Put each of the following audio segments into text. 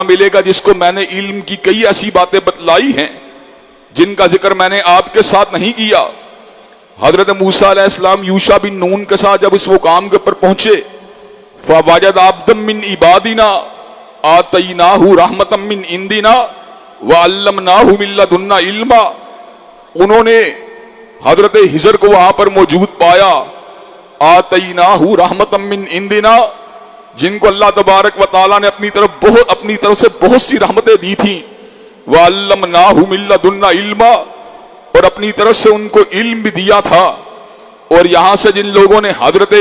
ملے گا جس کو میں نے علم کی کئی ایسی باتیں بتلائی ہیں جن کا ذکر میں نے آپ کے ساتھ نہیں کیا۔ حضرت موسیٰ علیہ السلام یوشع بن نون کے ساتھ جب اس مقام کے پر پہنچے، فوجد عبدا من عبادنا آتیناہ رحمتا من عندنا وعلمناہ من لدنا علما، انہوں نے حضرت ہجر کو وہاں پر موجود پایا، آتیناہ رحمتا من عندنا، جن کو اللہ تبارک و تعالیٰ نے اپنی طرف سے بہت سی رحمتیں دی تھیں، وَعَلَّمْنَاهُ مِن لَّدُنَّا عِلْمًا، اور اپنی طرف سے ان کو علم بھی دیا تھا۔ اور یہاں سے جن لوگوں نے حضرت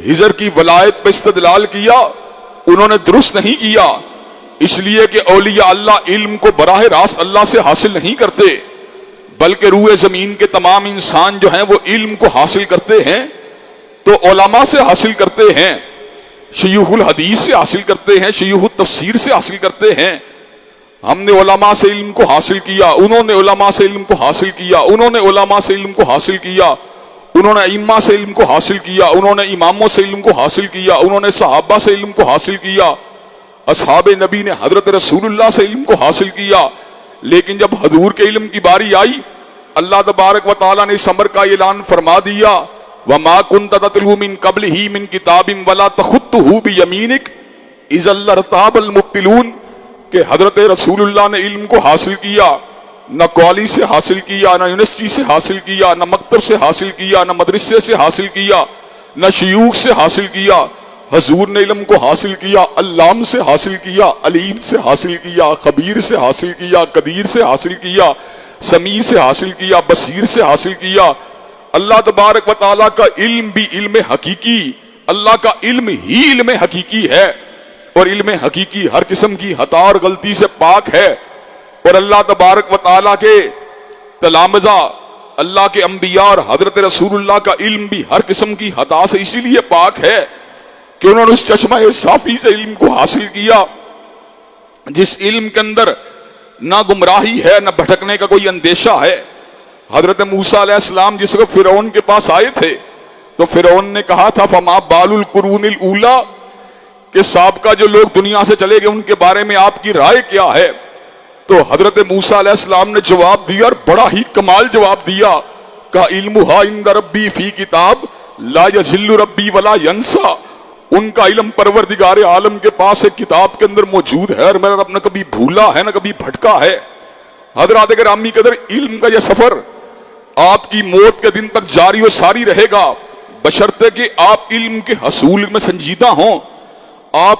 ہجر کی ولایت پہ استدلال کیا انہوں نے درست نہیں کیا، اس لیے کہ اولیاء اللہ علم کو براہ راست اللہ سے حاصل نہیں کرتے، بلکہ روئے زمین کے تمام انسان جو ہیں وہ علم کو حاصل کرتے ہیں تو علماء سے حاصل کرتے ہیں، شیوخ الحدیث سے حاصل کرتے ہیں، شیوخ التفسیر سے حاصل کرتے ہیں۔ ہم نے علماء سے علم کو حاصل کیا، انہوں نے علماء سے علم کو حاصل کیا، انہوں نے علماء سے علم کو حاصل کیا، انہوں نے ائمہ سے علم کو حاصل کیا، انہوں نے اماموں سے علم کو حاصل کیا، انہوں نے صحابہ سے علم کو حاصل کیا، اصحاب نبی نے حضرت رسول اللہ سے علم کو حاصل کیا۔ لیکن جب حضور کے علم کی باری آئی، اللہ تبارک و تعالیٰ نے اس امر کا اعلان فرما دیا، وَمَا كُنْتَ تَتْلُو مِن قَبْلِهِ مِن كِتَابٍ وَلَا تَخُطُّهُ بِيَمِينِكَ إِذًا لَّارْتَابَ الْمُبْطِلُونَ، کہ حضرت رسول اللہ نے علم کو حاصل کیا، نہ کالج سے حاصل کیا، نہ یونیورسٹی سے حاصل کیا، نہ مکتب سے حاصل کیا، نہ مدرسے سے حاصل کیا، نہ شیوخ سے حاصل کیا، حضور نے علم کو حاصل کیا علام سے حاصل کیا، علیم سے حاصل کیا، خبیر سے حاصل کیا، قدیر سے حاصل کیا، سمیع سے حاصل کیا، بصیر سے حاصل کیا۔ اللہ تبارک و تعالیٰ کا علم بھی علم حقیقی، اللہ کا علم ہی علم حقیقی ہے، اور علم حقیقی ہر قسم کی خطا اور غلطی سے پاک ہے۔ اور اللہ تبارک و تعالیٰ کے تلامذہ، اللہ کے انبیاء اور حضرت رسول اللہ کا علم بھی ہر قسم کی خطا سے اسی لیے پاک ہے کہ انہوں نے اس چشمہ صافی سے علم کو حاصل کیا جس علم کے اندر نہ گمراہی ہے نہ بھٹکنے کا کوئی اندیشہ ہے۔ حضرت موسیٰ علیہ السلام جس وقت فرعون کے پاس آئے تھے تو فرعون نے کہا تھا فما بال القرون الاولی، کہ سابقہ جو لوگ دنیا سے چلے گئے ان کے بارے میں آپ کی رائے کیا ہے؟ تو حضرت موسیٰ علیہ السلام نے جواب دیا، اور بڑا ہی کمال جواب دیا، کہ علمھا عند ربی فی کتاب لا یضل ربی ولا ینسیٰ، ان کا علم پروردگار عالم کے پاس ایک کتاب کے اندر موجود ہے اور میرا رب نہ کبھی بھولا ہے نہ کبھی بھٹکا ہے۔ حضرات گرامی قدر، علم کا یہ سفر آپ کی موت کے دن تک جاری و ساری رہے گا، بشرطے کہ آپ علم کے حصول میں سنجیدہ ہوں۔ آپ